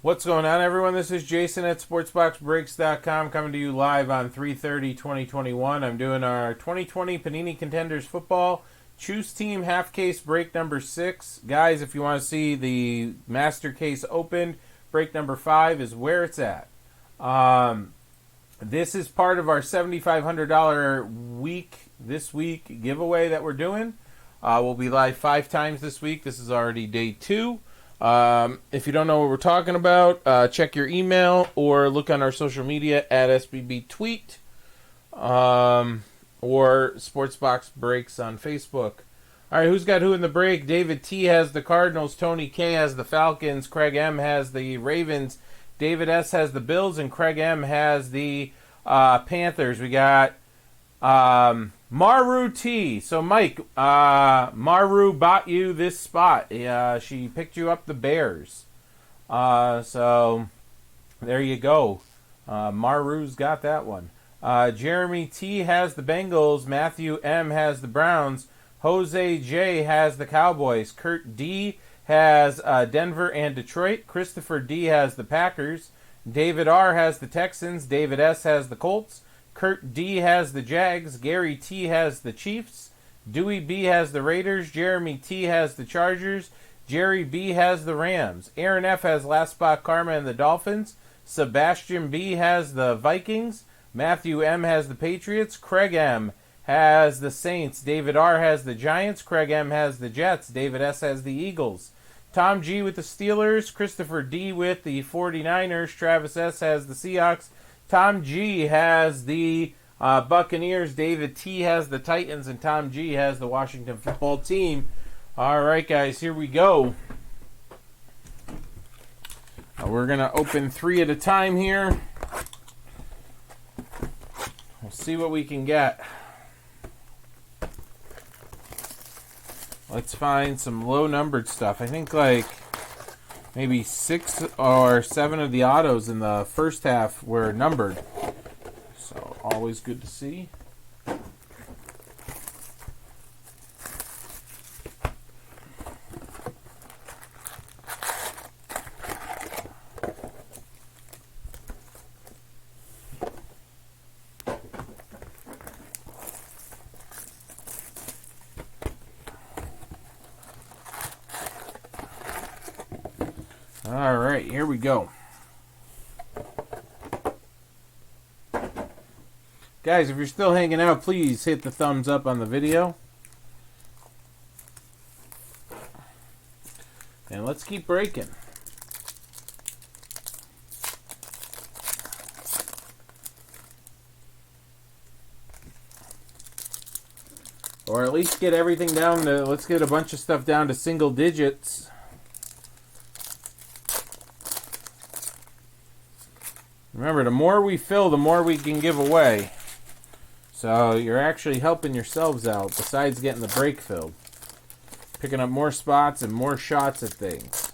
What's going on, everyone? This is Jason at SportsBoxBreaks.com coming to you live on 3/30/2021. I'm doing our 2020 Panini Contenders football choose team half case break number 6. Guys, if you want to see the master case opened, break number 5 is where it's at. This is part of our $7,500 this week giveaway that we're doing. We'll be live 5 times this week. This is already day 2. If you don't know what we're talking about, check your email or look on our social media at SBB Tweet or SportsBox Breaks on Facebook. All right, who's got who in the break? David T has the Cardinals, Tony K has the Falcons, Craig M has the Ravens, David S has the Bills, and Craig M has the Panthers. We got Maru T. So, Mike, Maru bought you this spot. She picked you up the Bears. So, there you go. Maru's got that one. Jeremy T. has the Bengals. Matthew M. has the Browns. Jose J. has the Cowboys. Kurt D. has Denver and Detroit. Christopher D. has the Packers. David R. has the Texans. David S. has the Colts. Kurt D. has the Jags. Gary T. has the Chiefs. Dewey B. has the Raiders. Jeremy T. has the Chargers. Jerry B. has the Rams. Aaron F. has Last Spot Karma and the Dolphins. Sebastian B. has the Vikings. Matthew M. has the Patriots. Craig M. has the Saints. David R. has the Giants. Craig M. has the Jets. David S. has the Eagles. Tom G. with the Steelers. Christopher D. with the 49ers. Travis S. has the Seahawks. Tom G. has the Buccaneers. David T. has the Titans. And Tom G. has the Washington football team. All right, guys, here we go. We're going to open 3 at a time here. We'll see what we can get. Let's find some low-numbered stuff. I think like maybe 6 or 7 of the autos in the first half were numbered. So, always good to see. All right, here we go. Guys, if you're still hanging out, please hit the thumbs up on the video. And let's keep breaking. Or at least get everything down to, let's get a bunch of stuff down to single digits. Remember, the more we fill, the more we can give away. So you're actually helping yourselves out besides getting the break filled. Picking up more spots and more shots at things.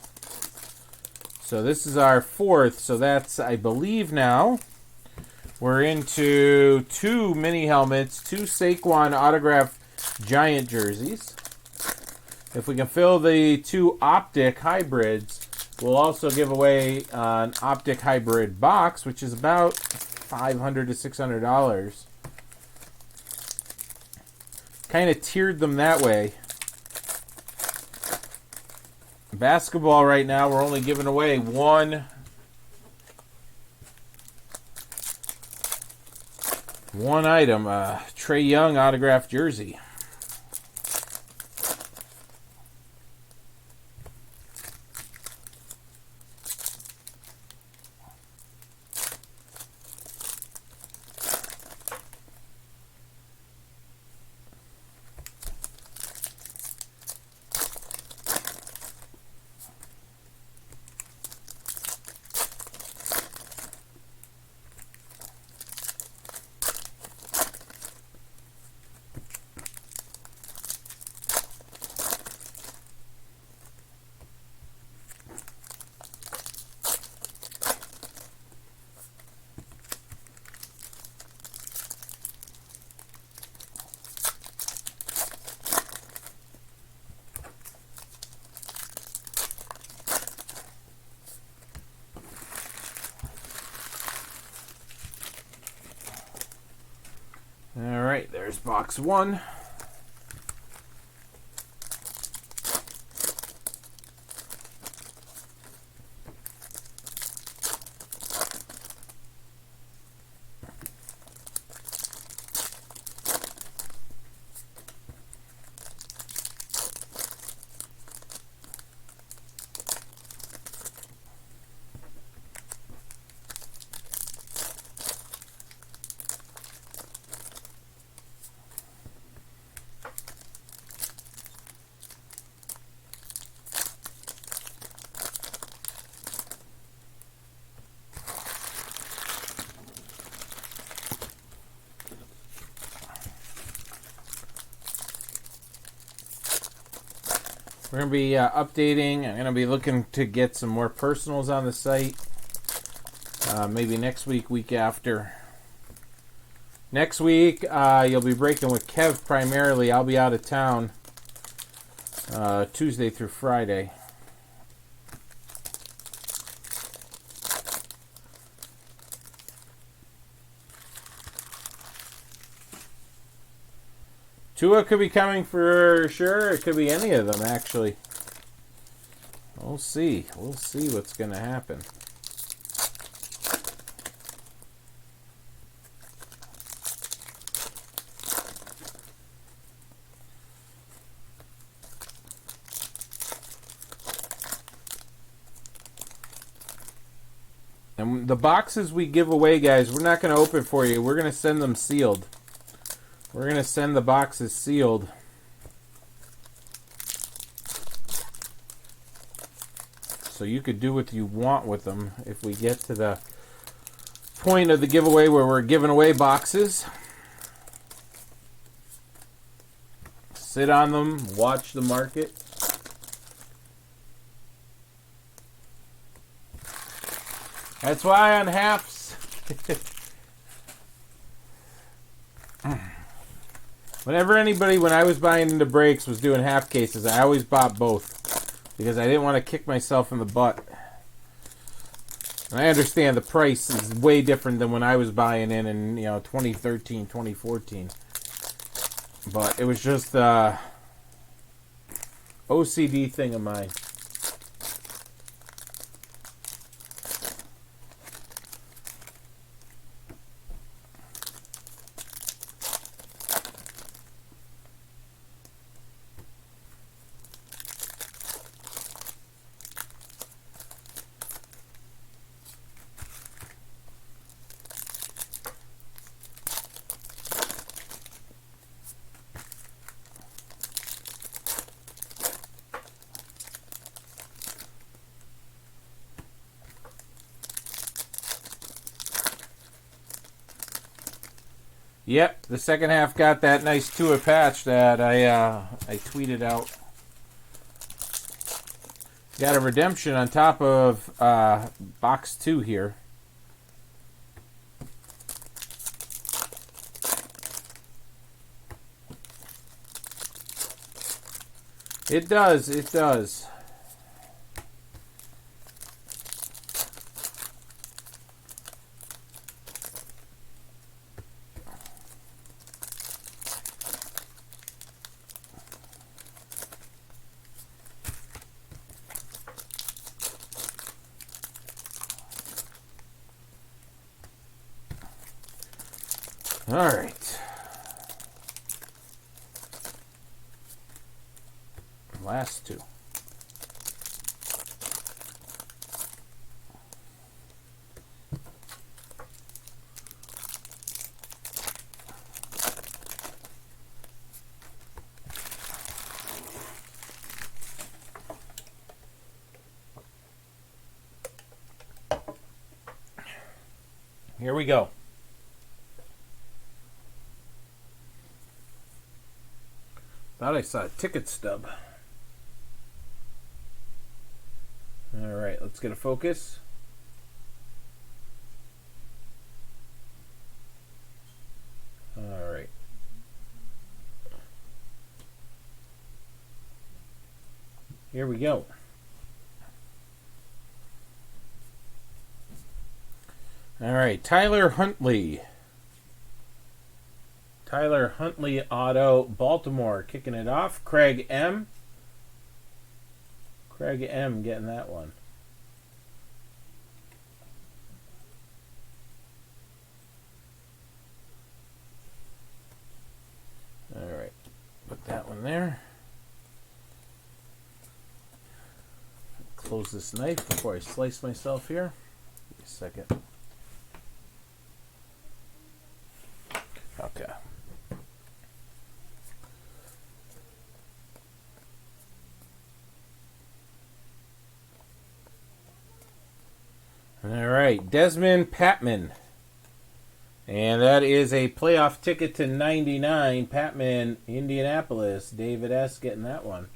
So this is our 4th. So that's, I believe now, we're into 2 mini helmets, 2 Saquon autograph Giant jerseys. If we can fill the 2 optic hybrids, we'll also give away an optic hybrid box, which is about $500 to $600. Kind of tiered them that way. Basketball right now, we're only giving away one item, Trae Young autographed jersey. right, there's box 1. We're going to be updating. I'm going to be looking to get some more personals on the site. Maybe next week, week after. Next week, you'll be breaking with Kev primarily. I'll be out of town Tuesday through Friday. Tua could be coming for sure. It could be any of them, actually. We'll see. We'll see what's going to happen. And the boxes we give away, guys, we're not going to open for you. We're going to send them sealed. We're going to send the boxes sealed. So you could do what you want with them if we get to the point of the giveaway where we're giving away boxes. Sit on them, watch the market. That's why on halves... Whenever anybody, when I was buying into breaks, was doing half cases, I always bought both. Because I didn't want to kick myself in the butt. And I understand the price is way different than when I was buying in 2013, 2014. But it was just a OCD thing of mine. Yep, the second half got that nice Tua patch that I tweeted out. Got a redemption on top of box 2 here. It does, it does. All right. Last 2. Here we go. Thought I saw a ticket stub. All right, let's get a focus. All right. Here we go. All right, Tyler Huntley. Tyler Huntley auto, Baltimore, kicking it off. Craig M. Craig M. getting that one. All right, put that one there. Close this knife before I slice myself here. Give me a second. Okay. All right, Desmond Patman. And that is a playoff ticket to 99. Patman, Indianapolis. David S. getting that one.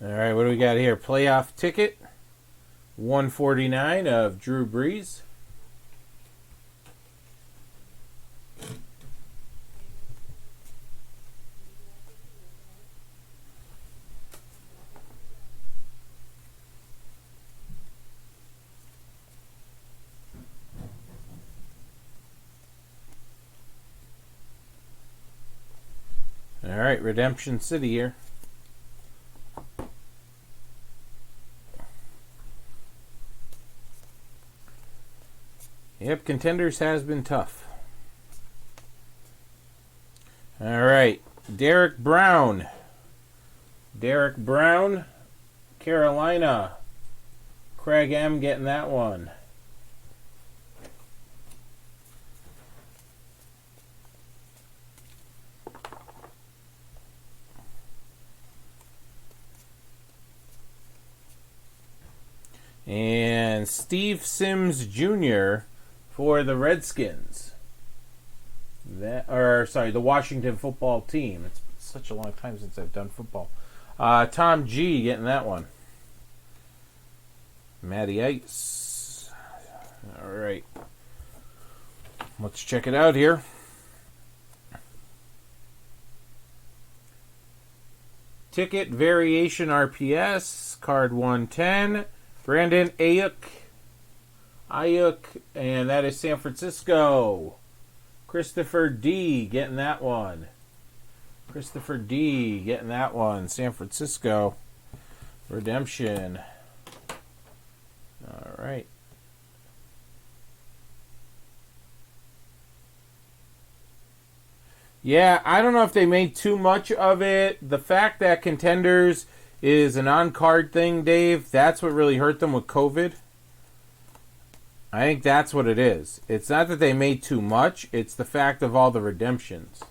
All right, what do we got here? Playoff ticket. 149 of Drew Brees. All right, Redemption City here. Yep, Contenders has been tough. All right, Derek Brown. Derek Brown, Carolina. Craig M. getting that one. And Steve Sims Jr. for the Redskins. The Washington football team. It's such a long time since I've done football. Tom G. getting that one. Matty Ice. All right. Let's check it out here. Ticket variation RPS. Card 110. Brandon Ayuk, and that is San Francisco. Christopher D. getting that one. Christopher D. getting that one. San Francisco. Redemption. All right. Yeah, I don't know if they made too much of it. The fact that Contenders is an on-card thing, Dave, that's what really hurt them with COVID. I think that's what it is. It's not that they made too much. It's the fact of all the redemptions.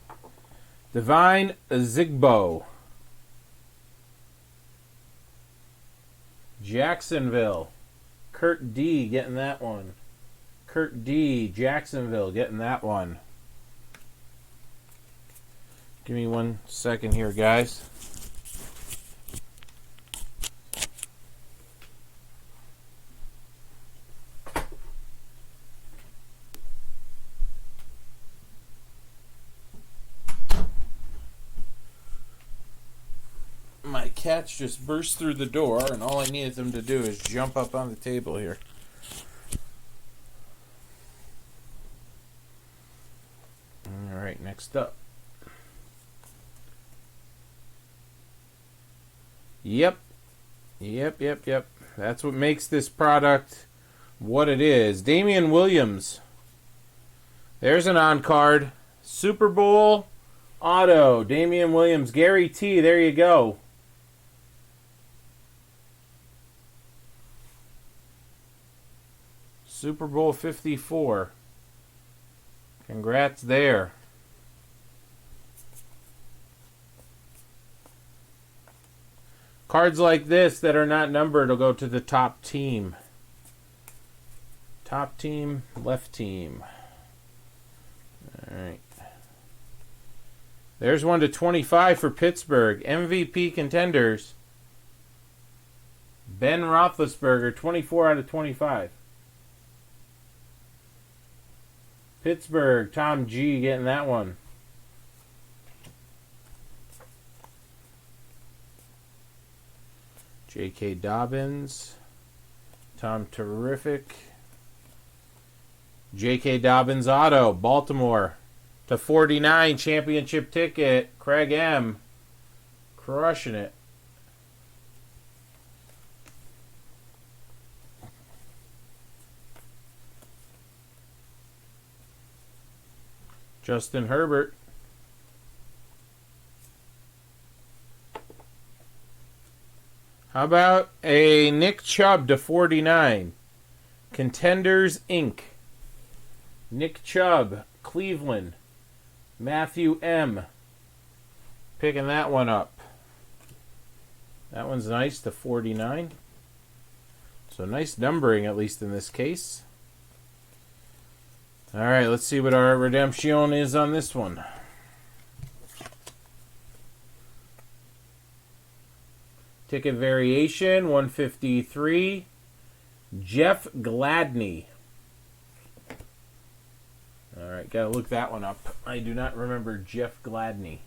Divine Zigbo. Jacksonville. Kurt D. getting that one. Kurt D. Jacksonville getting that one. Give me 1 second here, guys. My cats just burst through the door, and all I needed them to do is jump up on the table here. All right, next up. Yep. That's what makes this product what it is. Damian Williams. There's an on-card. Super Bowl auto. Damian Williams. Gary T. There you go. Super Bowl 54. Congrats there. Cards like this that are not numbered will go to the top team. Top team, left team. All right. There's 1/25 for Pittsburgh. MVP contenders. Ben Roethlisberger, 24/25. Pittsburgh, Tom G getting that one. J.K. Dobbins, Tom Terrific. J.K. Dobbins auto, Baltimore /49 championship ticket. Craig M. Crushing it. Justin Herbert. How about a Nick Chubb /49? Contenders, Inc. Nick Chubb, Cleveland. Matthew M. Picking that one up. That one's nice /49. So nice numbering, at least in this case. All right, let's see what our redemption is on this one. Ticket variation, 153. Jeff Gladney. All right, got to look that one up. I do not remember Jeff Gladney.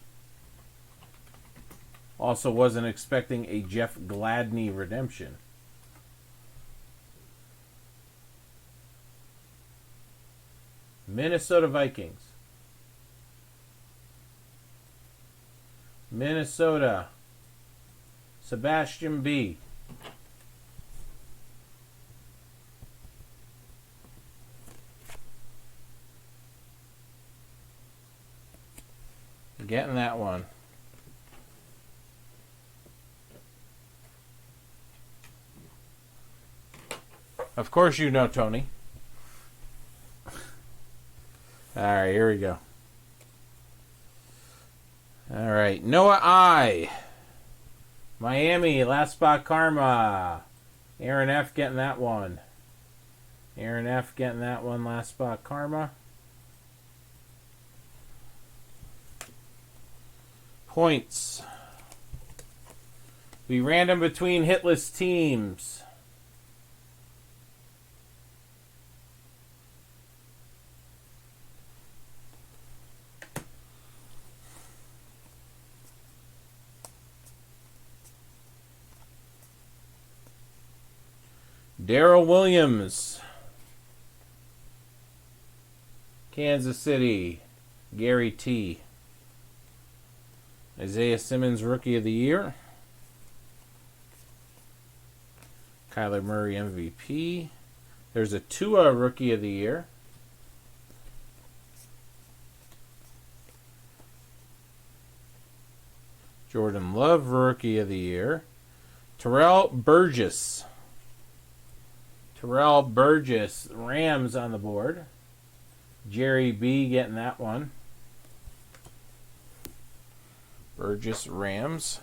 Also wasn't expecting a Jeff Gladney redemption. Minnesota Vikings. Minnesota. Sebastian B. Getting that one. Of course you know, Tony. All right, here we go. All right, Noah I. Miami, last spot karma. Aaron F. getting that one. Aaron F. getting that one, last spot karma. Points. We random between hitless teams. Darrell Williams, Kansas City, Gary T. Isaiah Simmons, Rookie of the Year. Kyler Murray, MVP. There's a Tua, Rookie of the Year. Jordan Love, Rookie of the Year. Terrell Burgess. Terrell Burgess, Rams on the board. Jerry B getting that one. Burgess, Rams.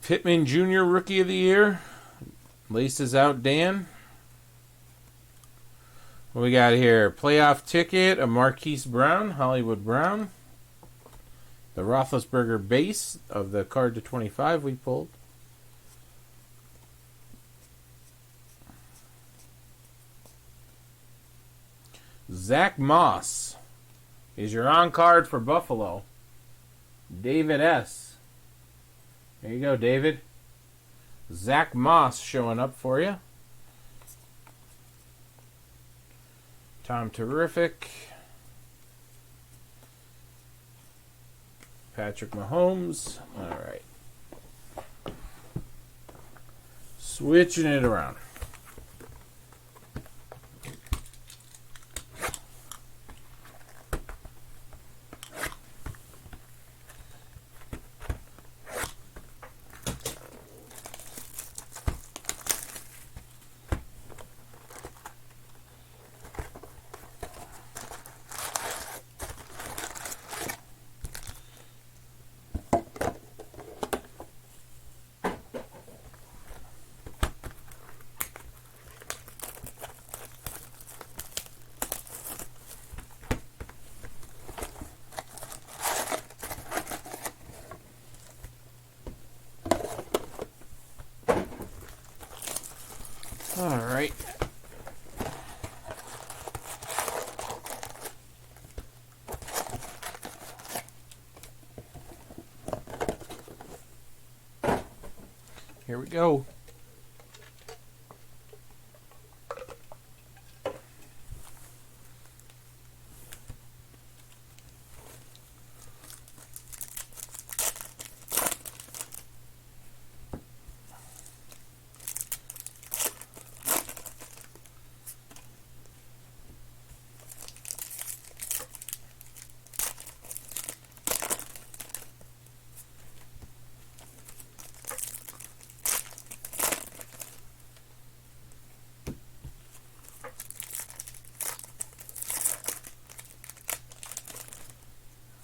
Pittman Jr., Rookie of the Year. Laces out, Dan. What we got here? Playoff ticket, a Marquise Brown, Hollywood Brown. The Roethlisberger base of the card /25 we pulled. Zach Moss is your on-card for Buffalo. David S. There you go, David. Zach Moss showing up for you. Tom Terrific. Patrick Mahomes. All right. Switching it around. Here we go.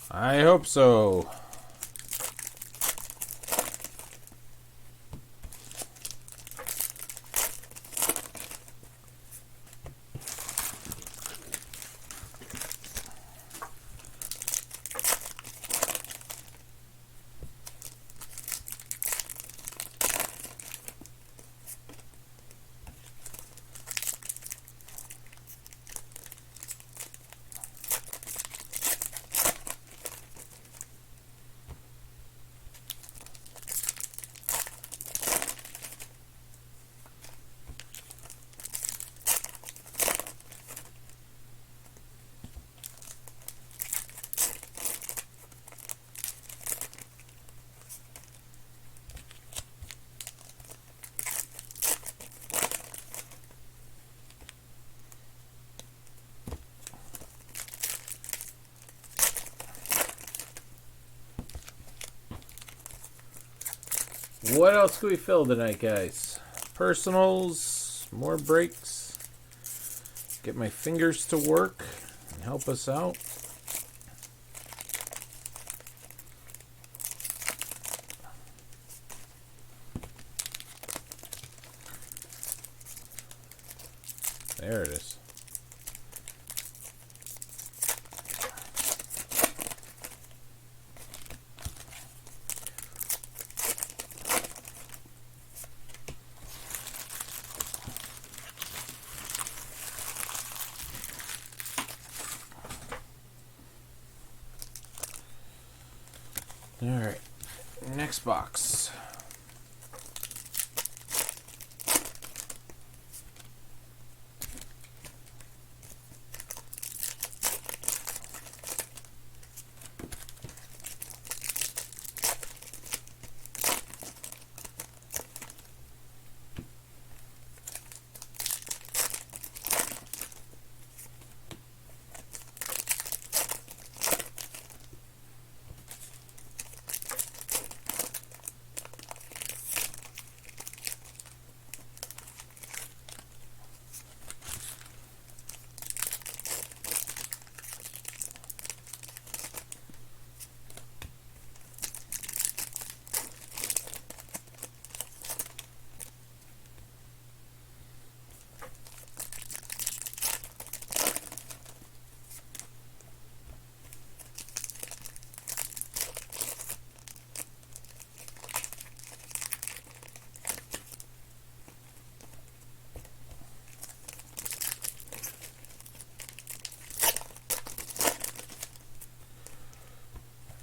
I hope so. What else can we fill tonight, guys? Personals, more breaks. Get my fingers to work and help us out. There it is. All right, next box.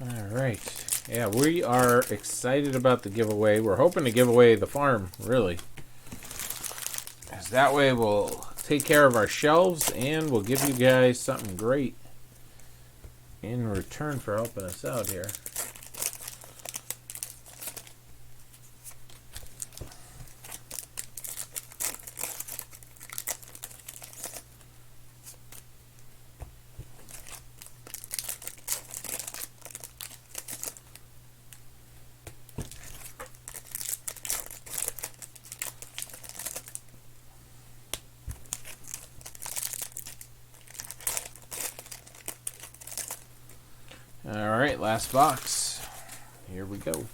All right. Yeah, we are excited about the giveaway. We're hoping to give away the farm, really. As that way we'll take care of our shelves and we'll give you guys something great in return for helping us out here. All right, last box. Here we go.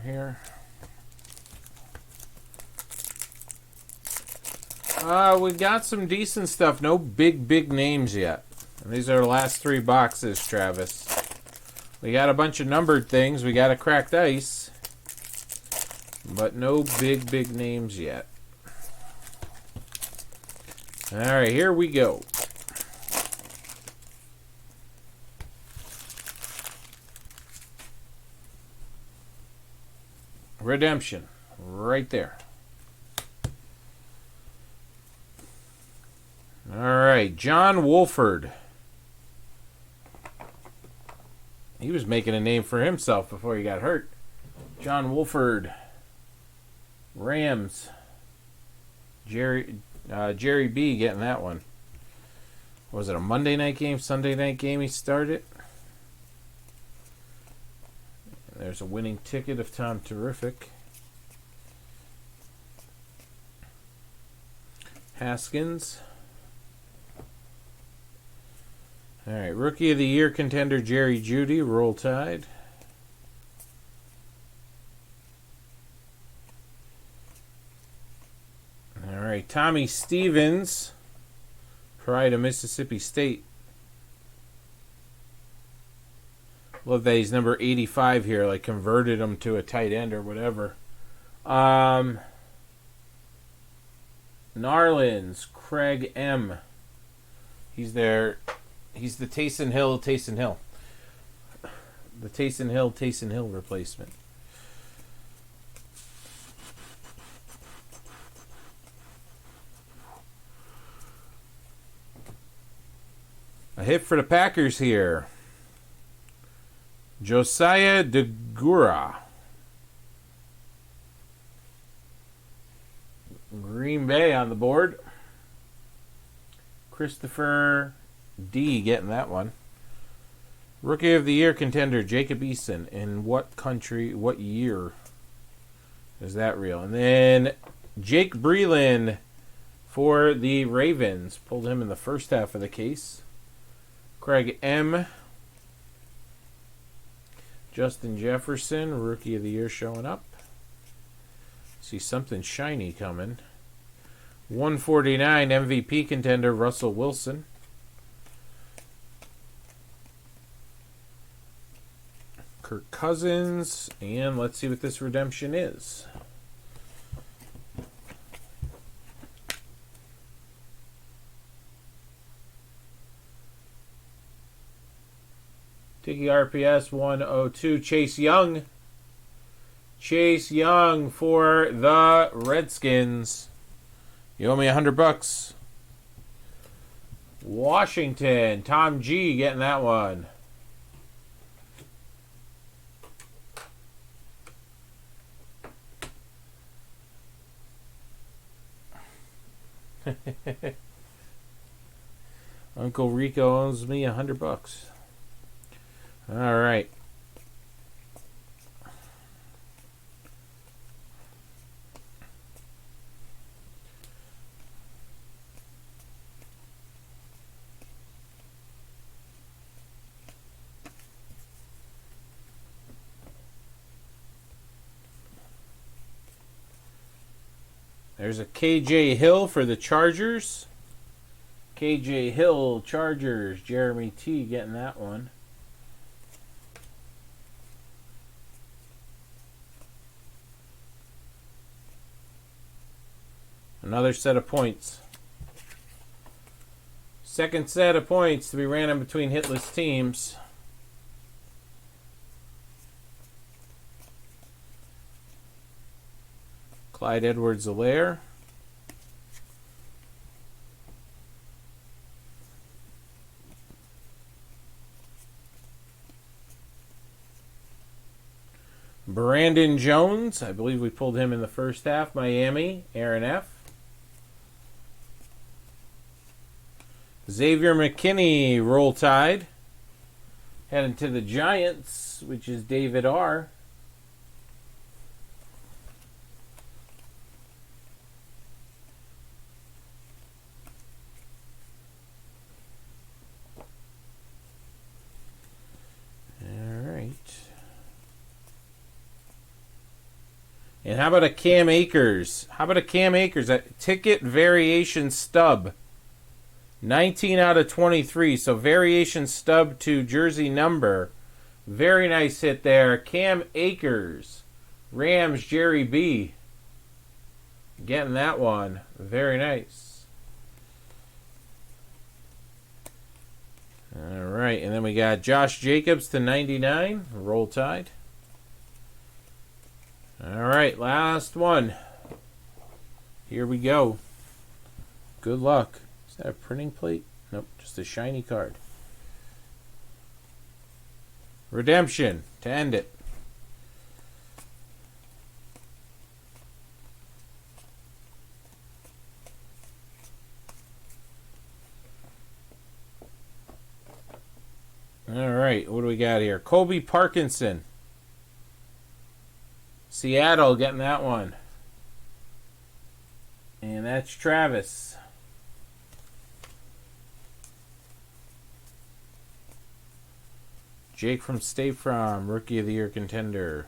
here. We got some decent stuff. No big names yet. And these are the last 3 boxes, Travis. We got a bunch of numbered things. We got a cracked ice. But no big names yet. Alright, here we go. Redemption. Right there. Alright, John Wolford. He was making a name for himself before he got hurt. John Wolford. Rams. Jerry B getting that one. Was it a Monday night game, Sunday night game he started? There's a winning ticket of Tom Terrific. Haskins. All right, Rookie of the Year contender Jerry Jeudy, Roll Tide. All right, Tommy Stevens, Pride of Mississippi State. Love that he's number 85 here, like converted him to a tight end or whatever. Narlands, Craig M. He's there. He's the Taysom Hill. The Taysom Hill replacement. A hit for the Packers here. Josiah DeGura. Green Bay on the board. Christopher D getting that one. Rookie of the Year contender Jacob Eason. In what country, what year is that real? And then Jake Breland for the Ravens. Pulled him in the first half of the case. Craig M. Justin Jefferson, Rookie of the Year showing up. See something shiny coming. 149 MVP contender Russell Wilson. Kirk Cousins. And let's see what this redemption is. Tiki RPS 102. Chase Young. Chase Young for the Redskins. You owe me $100. Washington. Tom G getting that one. Uncle Rico owes me $100. All right. There's a KJ Hill for the Chargers. KJ Hill, Chargers. Jeremy T getting that one. Another set of points. Second set of points to be random between hitless teams. Clyde Edwards-Helaire. Brandon Jones. I believe we pulled him in the first half. Miami, Aaron F. Xavier McKinney, Roll Tide. Heading to the Giants, which is David R. All right. And how about a Cam Akers? How about a Cam Akers? A ticket variation stub. 19 out of 23. So variation stub to jersey number. Very nice hit there. Cam Akers. Rams, Jerry B. Getting that one. Very nice. All right. And then we got Josh Jacobs to 99. Roll Tide. All right. Last one. Here we go. Good luck. Is that a printing plate? Nope. Just a shiny card. Redemption to end it. All right, what do we got here? Colby Parkinson. Seattle getting that one. And that's Travis. Jake from State Farm, Rookie of the Year contender.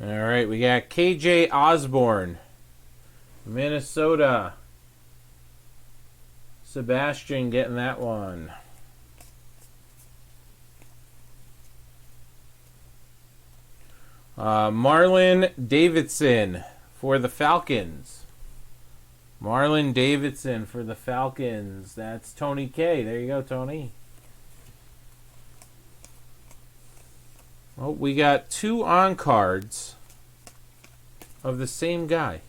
All right, we got KJ Osborne, Minnesota. Sebastian getting that one. Marlon Davidson for the Falcons. Marlon Davidson for the Falcons. That's Tony K. There you go, Tony. Well, we got 2 on cards of the same guy.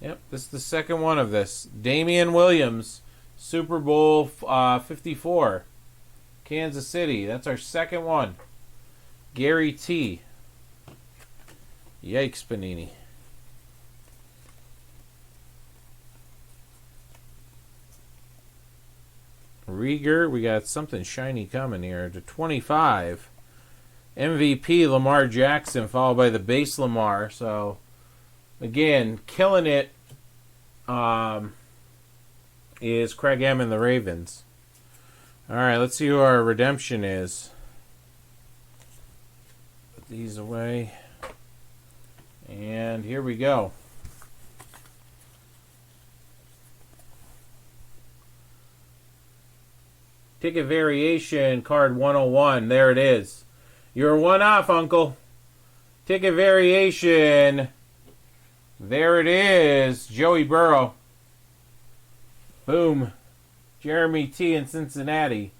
Yep, this is the second one of this. Damian Williams, Super Bowl 54. Kansas City. That's our second one. Gary T. Yikes, Panini. Rieger, we got something shiny coming here. To 25. MVP Lamar Jackson, followed by the base Lamar. So, again, killing it is Craig M. and the Ravens. All right, let's see who our redemption is. Put these away. And here we go. Ticket variation, card 101. There it is. You're one off, Uncle. Ticket variation. There it is. Joey Burrow. Boom. Jeremy T. in Cincinnati.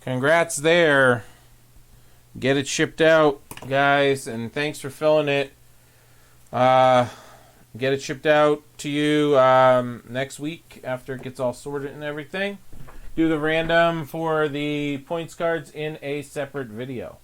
Congrats there. Get it shipped out, guys, and thanks for filling it. Get it shipped out to you next week after it gets all sorted and everything. Do the random for the points cards in a separate video.